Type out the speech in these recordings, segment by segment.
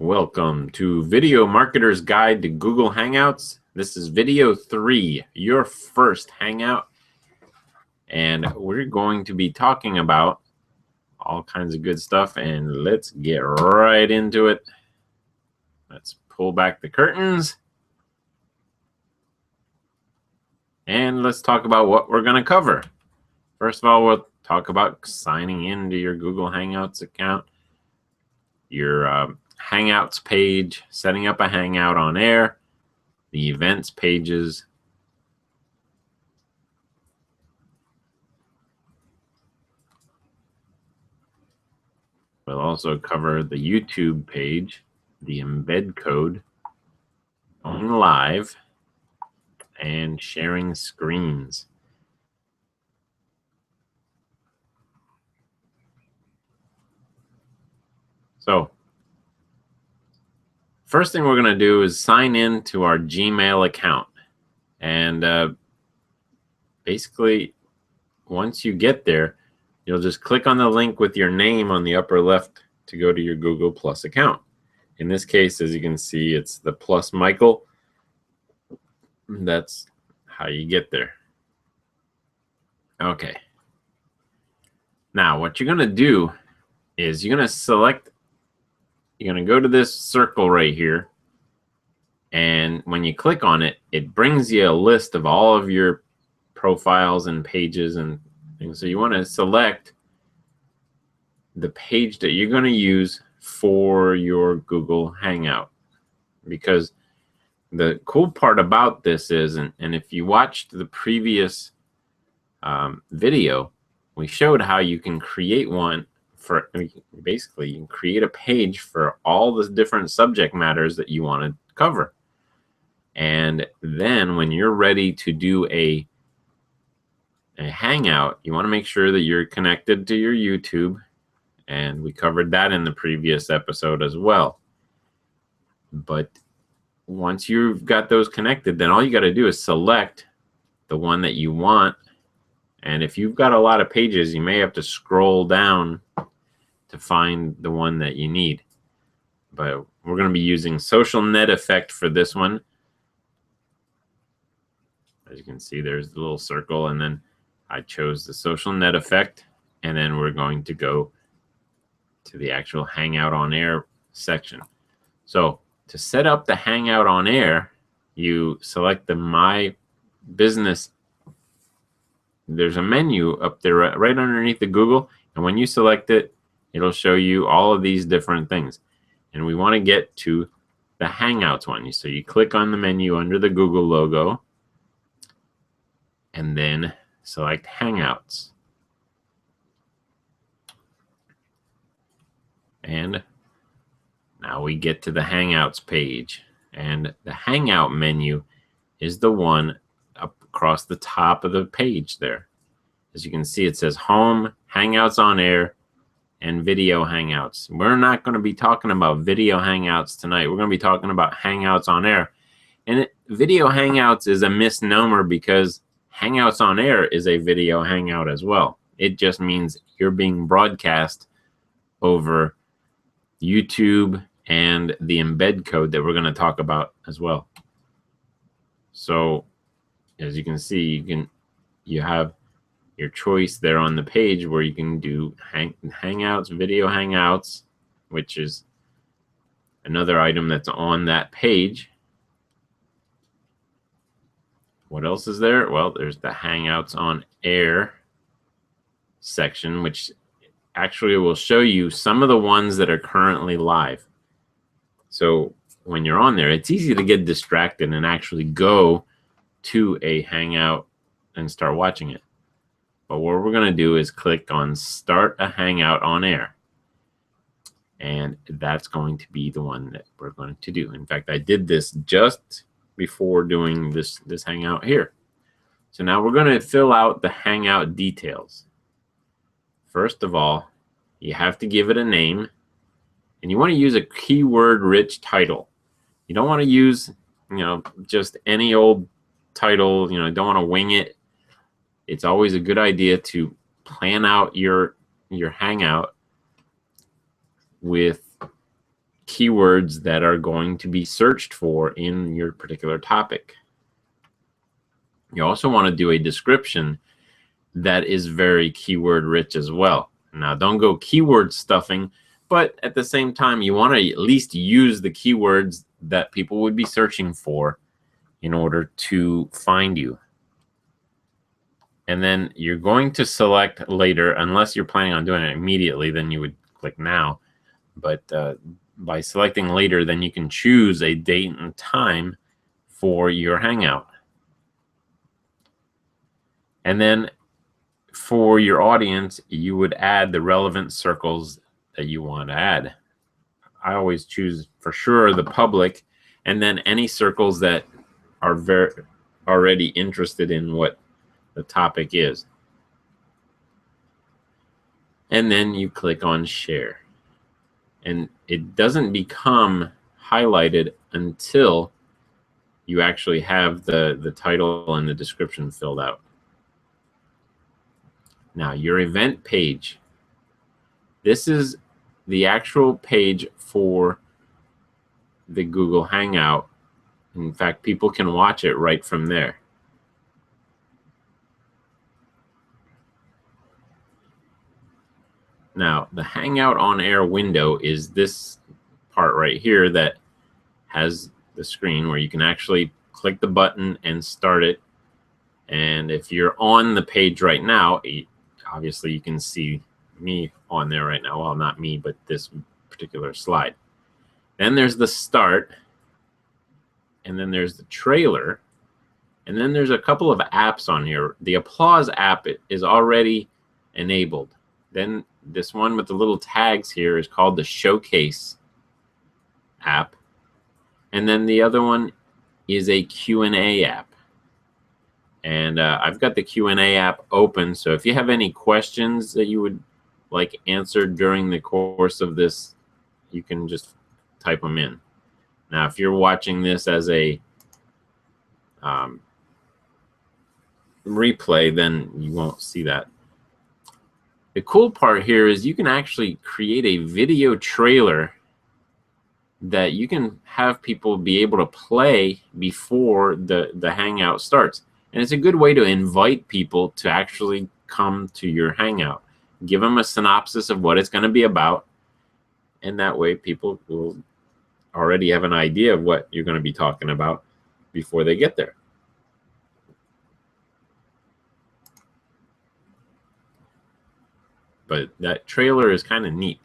Welcome to Video Marketer's Guide to Google Hangouts. This is video 3, your first Hangout. And we're going to be talking about all kinds of good stuff. And let's get right into it. Let's pull back the curtains. And let's talk about what we're going to cover. First of all, we'll talk about signing into your Google Hangouts account, your Hangouts page, setting up a Hangout on air, the events pages, we'll also cover the YouTube page, the embed code, going live, and sharing screens. So, first thing we're going to do is sign in to our Gmail account. And basically, once you get there, you'll just click on the link with your name on the upper left to go to your Google Plus account. In this case, as you can see, it's the Plus Michael. That's how you get there. Okay. Now, what you're going to do is you're going to select, you're going to go to this circle right here. And when you click on it, it brings you a list of all of your profiles and pages and things. So you want to select the page that you're going to use for your Google Hangout. Because the cool part about this is, and if you watched the previous video, we showed how you can create one for, basically you can create a page for all the different subject matters that you want to cover. And then when you're ready to do a Hangout, you want to make sure that you're connected to your YouTube. And we covered that in the previous episode as well. But once you've got those connected, then all you got to do is select the one that you want. And if you've got a lot of pages, you may have to scroll down to find the one that you need. But we're going to be using Social Net Effect for this one. As you can see, there's the little circle, and then I chose the Social Net Effect, and then we're going to go to the actual Hangout on Air section. So to set up the Hangout on Air, you select the My Business. There's a menu up there right underneath the Google, and when you select it, it'll show you all of these different things. And we want to get to the Hangouts one. So you click on the menu under the Google logo, and then select Hangouts. And now we get to the Hangouts page. And the Hangout menu is the one up across the top of the page there. As you can see, it says Home, Hangouts on Air, and Video Hangouts. We're not going to be talking about Video Hangouts tonight. We're going to be talking about Hangouts on Air. And Video Hangouts is a misnomer because Hangouts on Air is a video hangout as well. It just means you're being broadcast over YouTube and the embed code that we're going to talk about as well. So as you can see, you have your choice there on the page where you can do Hangouts, Video Hangouts, which is another item that's on that page. What else is there? Well, there's the Hangouts on Air section, which actually will show you some of the ones that are currently live. So when you're on there, it's easy to get distracted and actually go to a Hangout and start watching it. But what we're going to do is click on Start a Hangout on Air. And that's going to be the one that we're going to do. In fact, I did this just before doing this Hangout here. So now we're going to fill out the Hangout details. First of all, you have to give it a name, and you want to use a keyword-rich title. You don't want to use, just any old title. Don't want to wing it. It's always a good idea to plan out your Hangout with keywords that are going to be searched for in your particular topic. You also want to do a description that is very keyword rich as well. Now, don't go keyword stuffing, but at the same time, you want to at least use the keywords that people would be searching for in order to find you. And then you're going to select later, unless you're planning on doing it immediately, then you would click now. But by selecting later, then you can choose a date and time for your Hangout. And then for your audience, you would add the relevant circles that you want to add. I always choose for sure the public, and then any circles that are already interested in what the topic is. And then you click on share. And it doesn't become highlighted until you actually have the title and the description filled out. Now, your event page. This is the actual page for the Google Hangout. In fact, people can watch it right from there. Now, the Hangout on Air window is this part right here that has the screen where you can actually click the button and start it. And if you're on the page right now, obviously you can see me on there right now. Well, not me, but this particular slide. Then there's the start, and then there's the trailer, and then there's a couple of apps on here. The Applause app is already enabled. Then this one with the little tags here is called the Showcase app. And then the other one is a Q&A app. And I've got the Q&A app open, so if you have any questions that you would like answered during the course of this, you can just type them in. Now, if you're watching this as a replay, then you won't see that. The cool part here is you can actually create a video trailer that you can have people be able to play before the Hangout starts. And it's a good way to invite people to actually come to your Hangout. Give them a synopsis of what it's going to be about, and that way people will already have an idea of what you're going to be talking about before they get there. But that trailer is kind of neat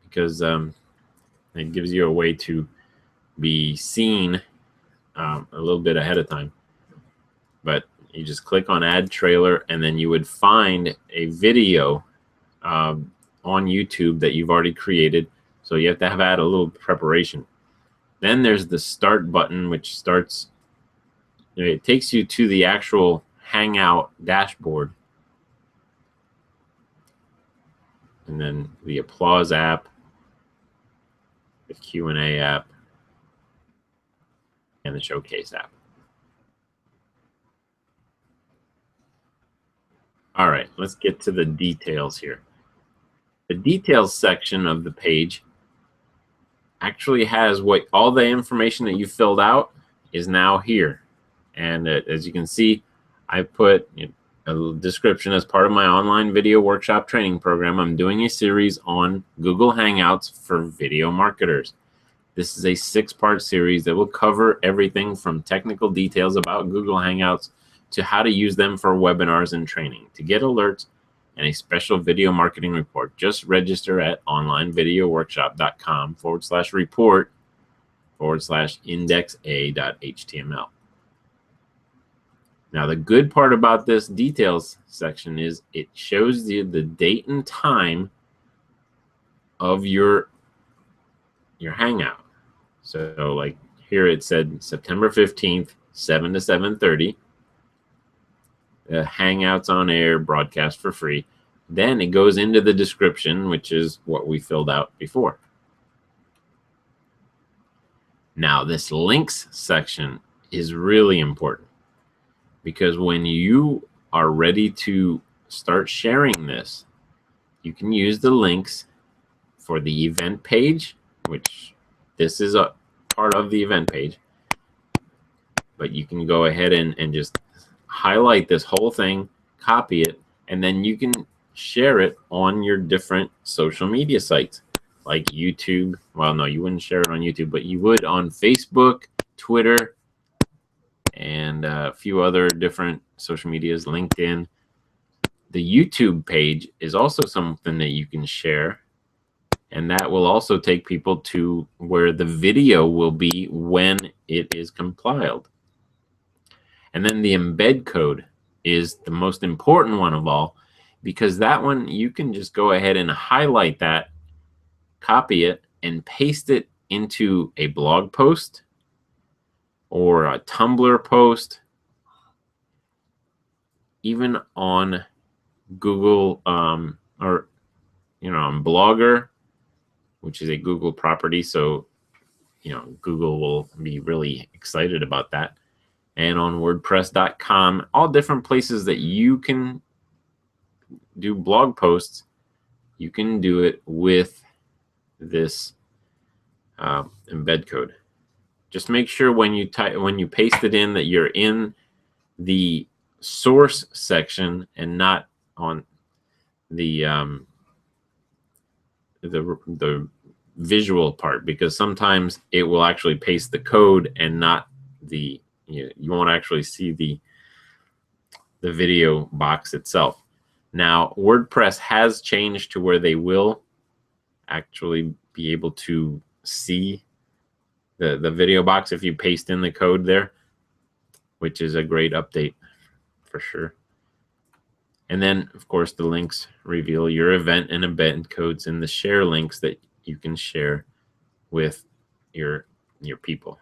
because it gives you a way to be seen a little bit ahead of time. But you just click on Add Trailer, and then you would find a video on YouTube that you've already created. So you have to have a little preparation. Then there's the Start button, which starts. It takes you to the actual Hangout dashboard. And then the Applause app, the Q&A app, and the Showcase app. All right, let's get to the details here. The details section of the page actually has all the information that you filled out is now here. And as you can see, I put a description as part of my online video workshop training program. I'm doing a series on Google Hangouts for video marketers. This is a 6-part series that will cover everything from technical details about Google Hangouts to how to use them for webinars and training. To get alerts and a special video marketing report, just register at onlinevideoworkshop.com/report/indexa.html. Now, the good part about this details section is it shows you the date and time of your Hangout. So like here it said September 15th, 7 to 7:30. Hangouts on Air, broadcast for free. Then it goes into the description, which is what we filled out before. Now, this links section is really important because when you are ready to start sharing this, you can use the links for the event page, which this is a part of the event page, but you can go ahead and just highlight this whole thing, copy it, and then you can share it on your different social media sites like YouTube. Well, no, you wouldn't share it on YouTube, but you would on Facebook, Twitter, and a few other different social medias, LinkedIn. The YouTube page is also something that you can share, and that will also take people to where the video will be when it is compiled. And then the embed code is the most important one of all, because that one you can just go ahead and highlight that, copy it, and paste it into a blog post or a Tumblr post, even on Google or on Blogger, which is a Google property. So Google will be really excited about that. And on WordPress.com, all different places that you can do blog posts, you can do it with this embed code. Just make sure when you paste it in that you're in the source section and not on the visual part, because sometimes it will actually paste the code and not the you won't actually see the video box itself. Now, WordPress has changed to where they will actually be able to see the video box if you paste in the code there, which is a great update for sure. And then, of course, the links reveal your event and embed codes and the share links that you can share with your people.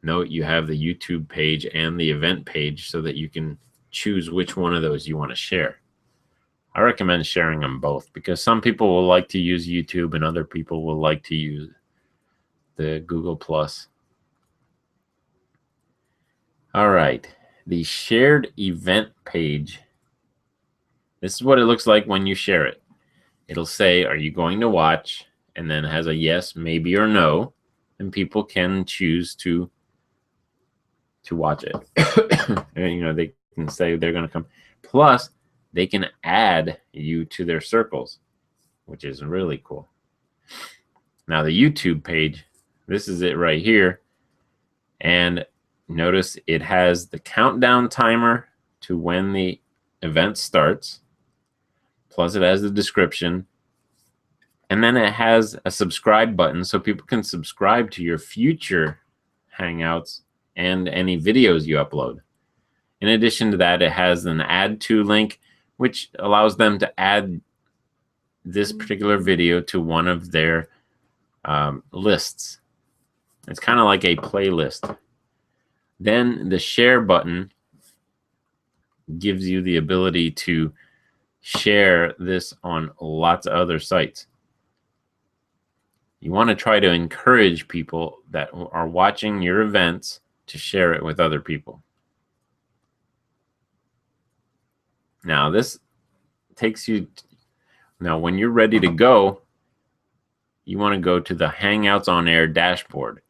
Note you have the YouTube page and the event page so that you can choose which one of those you want to share. I recommend sharing them both, because some people will like to use YouTube and other people will like to use the Google+. All right, the shared event page. This is what it looks like when you share it. It'll say, are you going to watch? And then it has a yes, maybe, or no. And people can choose to watch it. And, they can say they're going to come. Plus, they can add you to their circles, which is really cool. Now, the YouTube page, this is it right here. And notice it has the countdown timer to when the event starts. Plus, it has the description. And then it has a subscribe button so people can subscribe to your future Hangouts and any videos you upload. In addition to that, it has an add to link, which allows them to add this particular video to one of their lists. It's kind of like a playlist. Then the share button gives you the ability to share this on lots of other sites. You want to try to encourage people that are watching your events to share it with other people. Now, this takes you... Now, when you're ready to go, you want to go to the Hangouts on Air dashboard.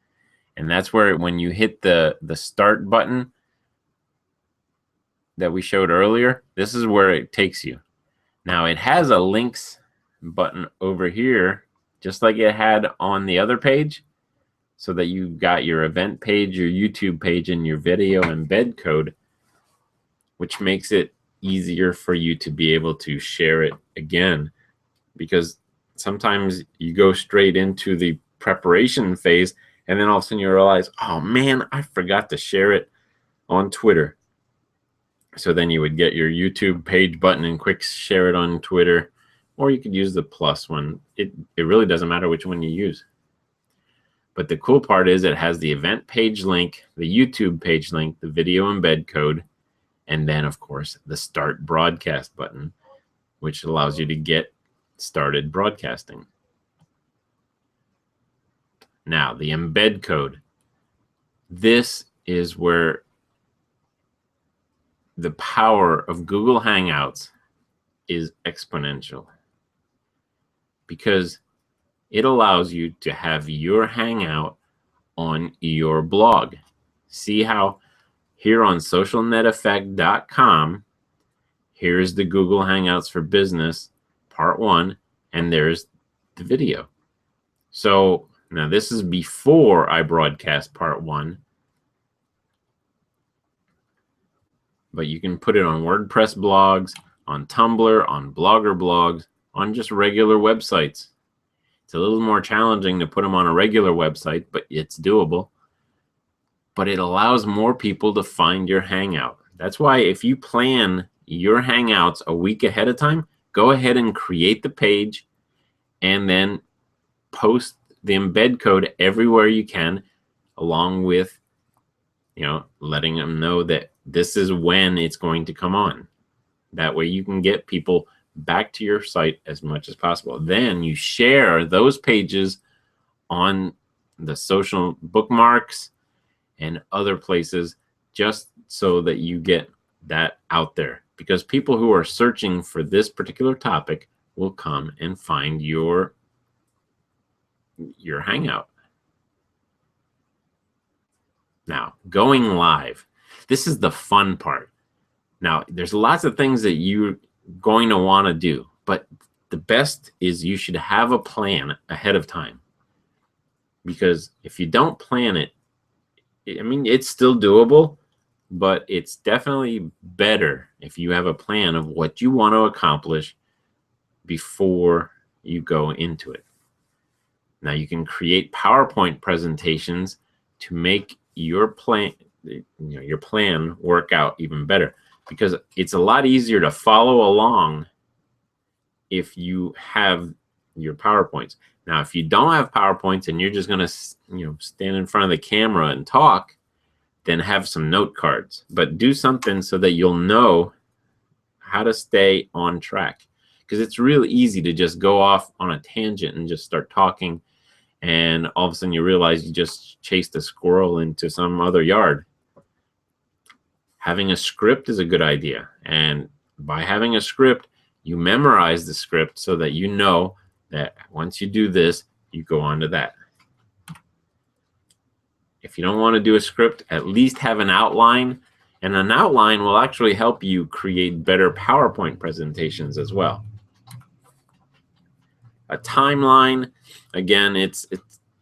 And that's where, when you hit the start button that we showed earlier, this is where it takes you. Now, it has a links button over here, just like it had on the other page, so that you've got your event page, your YouTube page, and your video embed code, which makes it easier for you to be able to share it again. Because sometimes you go straight into the preparation phase, and then all of a sudden you realize, oh man, I forgot to share it on Twitter. So then you would get your YouTube page button and quick share it on Twitter, or you could use the plus one. It really doesn't matter which one you use. But the cool part is it has the event page link, the YouTube page link, the video embed code, and then, of course, the start broadcast button, which allows you to get started broadcasting. Now, the embed code. This is where the power of Google Hangouts is exponential, because it allows you to have your Hangout on your blog. See how here on socialneteffect.com, here's the Google Hangouts for Business Part 1, and there's the video. So now this is before I broadcast Part 1, but you can put it on WordPress blogs, on Tumblr, on Blogger blogs, on just regular websites. It's a little more challenging to put them on a regular website, but it's doable. But it allows more people to find your Hangout. That's why if you plan your Hangouts a week ahead of time, go ahead and create the page and then post the embed code everywhere you can, along with, letting them know that this is when it's going to come on. That way you can get people back to your site as much as possible. Then you share those pages on the social bookmarks and other places, just so that you get that out there. Because people who are searching for this particular topic will come and find your Hangout. Now, going live. This is the fun part. Now, there's lots of things that you're going to want to do, but the best is you should have a plan ahead of time. Because if you don't plan it, it's still doable, but it's definitely better if you have a plan of what you want to accomplish before you go into it. Now, you can create PowerPoint presentations to make your plan work out even better, because it's a lot easier to follow along if you have your PowerPoints. Now, if you don't have PowerPoints and you're just going to, stand in front of the camera and talk, then have some note cards. But do something so that you'll know how to stay on track, because it's really easy to just go off on a tangent and just start talking, and all of a sudden you realize you just chased a squirrel into some other yard. Having a script is a good idea. And by having a script, you memorize the script so that you know that once you do this, you go on to that. If you don't want to do a script, at least have an outline. And an outline will actually help you create better PowerPoint presentations as well. A timeline, again, it's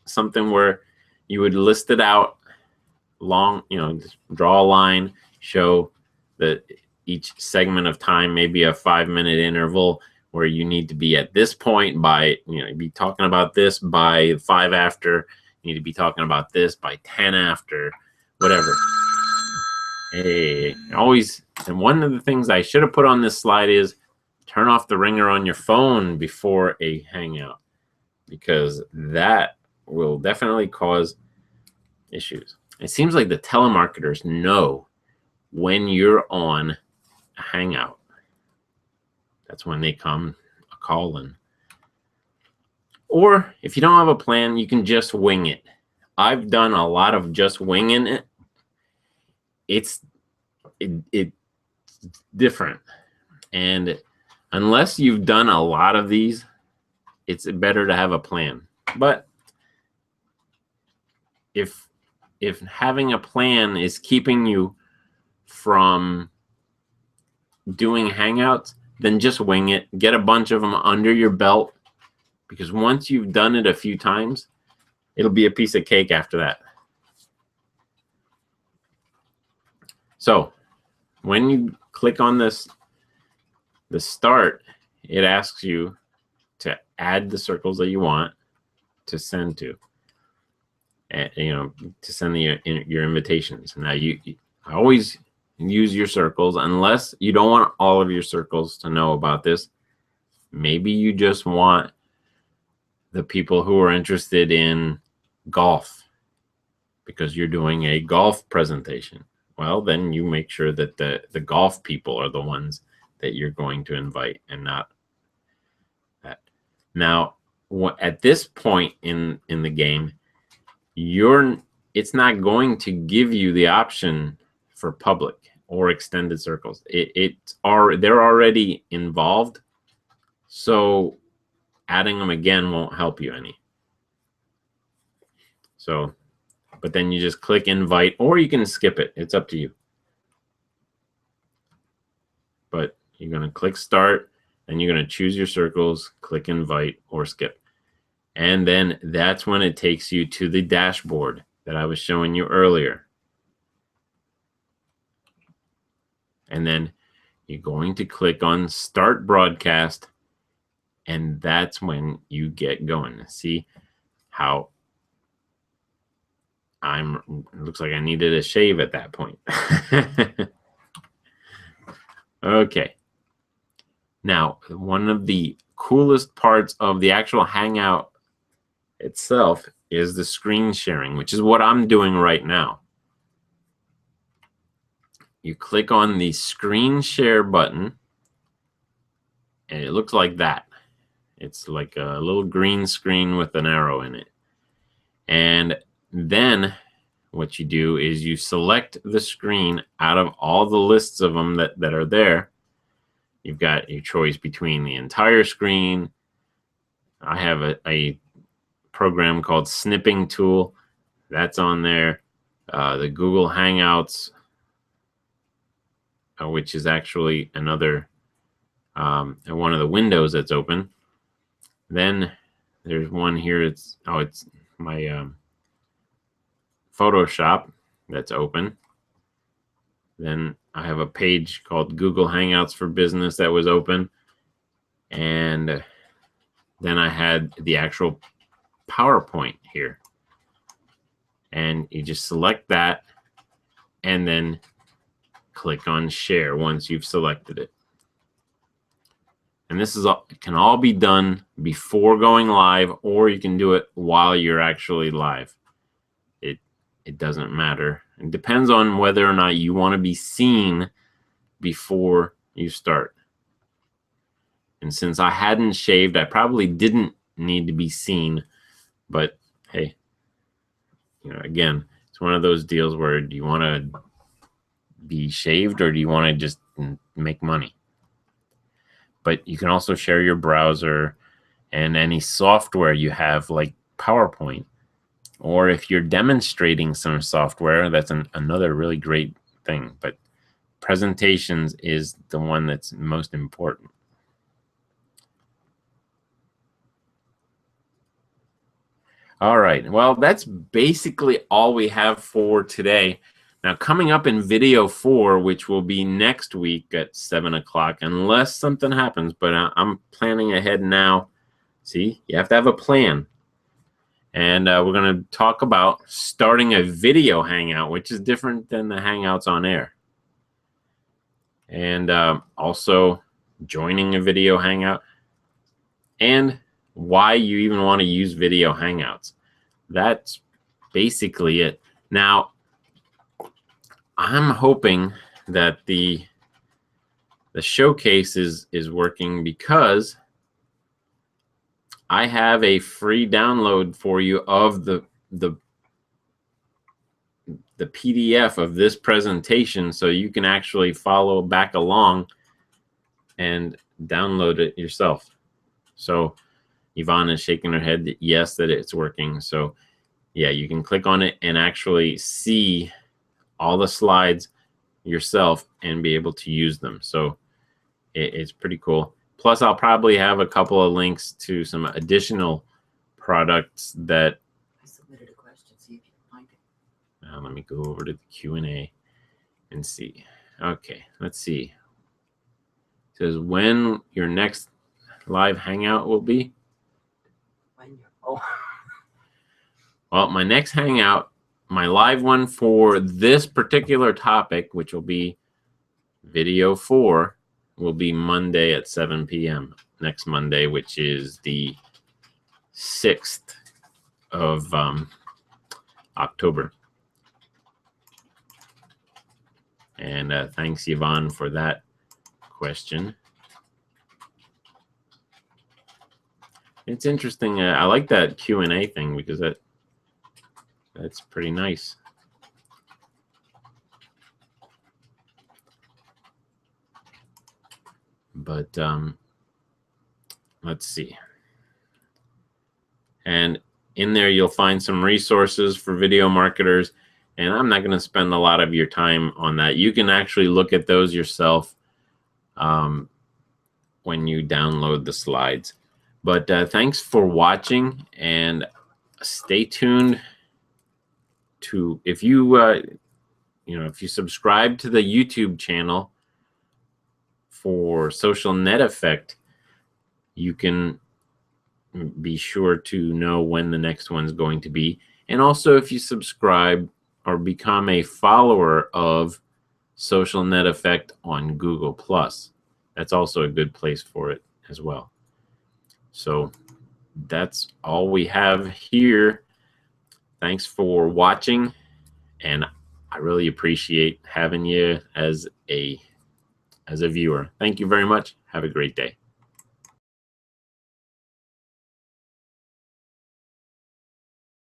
something where you would list it out long, just draw a line, show that each segment of time, maybe a 5-minute interval where you need to be at this point by, be talking about this by 5 after, you need to be talking about this by 10 after, whatever. Hey, always, and one of the things I should have put on this slide is turn off the ringer on your phone before a Hangout, because that will definitely cause issues. It seems like the telemarketers know when you're on a Hangout. That's when they come calling. Or if you don't have a plan, you can just wing it. I've done a lot of just winging it. It's different. And unless you've done a lot of these, it's better to have a plan. But if having a plan is keeping you from doing Hangouts, then just wing it. Get a bunch of them under your belt, because once you've done it a few times, it'll be a piece of cake after that. So when you click on the start, it asks you to add the circles that you want to send to, to send your invitations. Now I always use your circles, unless you don't want all of your circles to know about this. Maybe you just want the people who are interested in golf because you're doing a golf presentation. Well, then you make sure that the golf people are the ones that you're going to invite, and not that. Now, at this point in the game, it's not going to give you the option for public or extended circles. They're already involved, so adding them again won't help you any. So, but then you just click invite, or you can skip it. It's up to you. But you're going to click start, and you're going to choose your circles, click invite or skip. And then that's when it takes you to the dashboard that I was showing you earlier. And then you're going to click on start broadcast, and that's when you get going. See how it looks like I needed a shave at that point. Okay. Now, one of the coolest parts of the actual Hangout itself is the screen sharing, which is what I'm doing right now. You click on the screen share button, and it looks like that. It's like a little green screen with an arrow in it. And then what you do is you select the screen out of all the lists of them that are there. You've got your choice between the entire screen. I have a program called Snipping Tool. That's on there. The Google Hangouts, which is actually another one of the windows that's open. Then there's one here. It's my Photoshop that's open. Then I have a page called Google Hangouts for Business that was open. And then I had the actual PowerPoint here. And you just select that and then click on share once you've selected it. And this can all be done before going live, or you can do it while you're actually live. It doesn't matter. It depends on whether or not you want to be seen before you start. And since I hadn't shaved, I probably didn't need to be seen. But hey, again, it's one of those deals where, do you want to be shaved or do you want to just make money? But you can also share your browser and any software you have, like PowerPoint. Or if you're demonstrating some software, that's another really great thing. But presentations is the one that's most important. All right. Well, that's basically all we have for today. Now, coming up in video 4, which will be next week at 7 o'clock, unless something happens, but I'm planning ahead now. See, you have to have a plan. And we're going to talk about starting a video hangout, which is different than the Hangouts on air. And also joining a video hangout, and why you even want to use video hangouts. That's basically it. Now, I'm hoping that the showcase is working, because I have a free download for you of the PDF of this presentation, so you can actually follow back along and download it yourself. So Yvonne is shaking her head that yes, that it's working. So yeah, you can click on it and actually see all the slides yourself and be able to use them. So it's pretty cool. Plus, I'll probably have a couple of links to some additional products that I submitted a question. See if you can find it. Now let me go over to the Q&A and see. Okay, let's see. It says when your next live hangout will be. Well, my next hangout, my live one for this particular topic, which will be video 4, will be Monday at 7 p.m. next Monday, which is the 6th of October. And thanks, Yvonne, for that question. It's interesting. I like that Q&A thing, because that's pretty nice. But let's see. And In there, you'll find some resources for video marketers, and I'm not going to spend a lot of your time on that. You can actually look at those yourself when you download the slides. But thanks for watching, and stay tuned to, if you if you subscribe to the YouTube channel for Social Net Effect, you can be sure to know when the next one's going to be. And also, if you subscribe or become a follower of Social Net Effect on Google+, that's also a good place for it as well. So that's all we have here. Thanks for watching, and I really appreciate having you as a viewer. Thank you very much. Have a great day.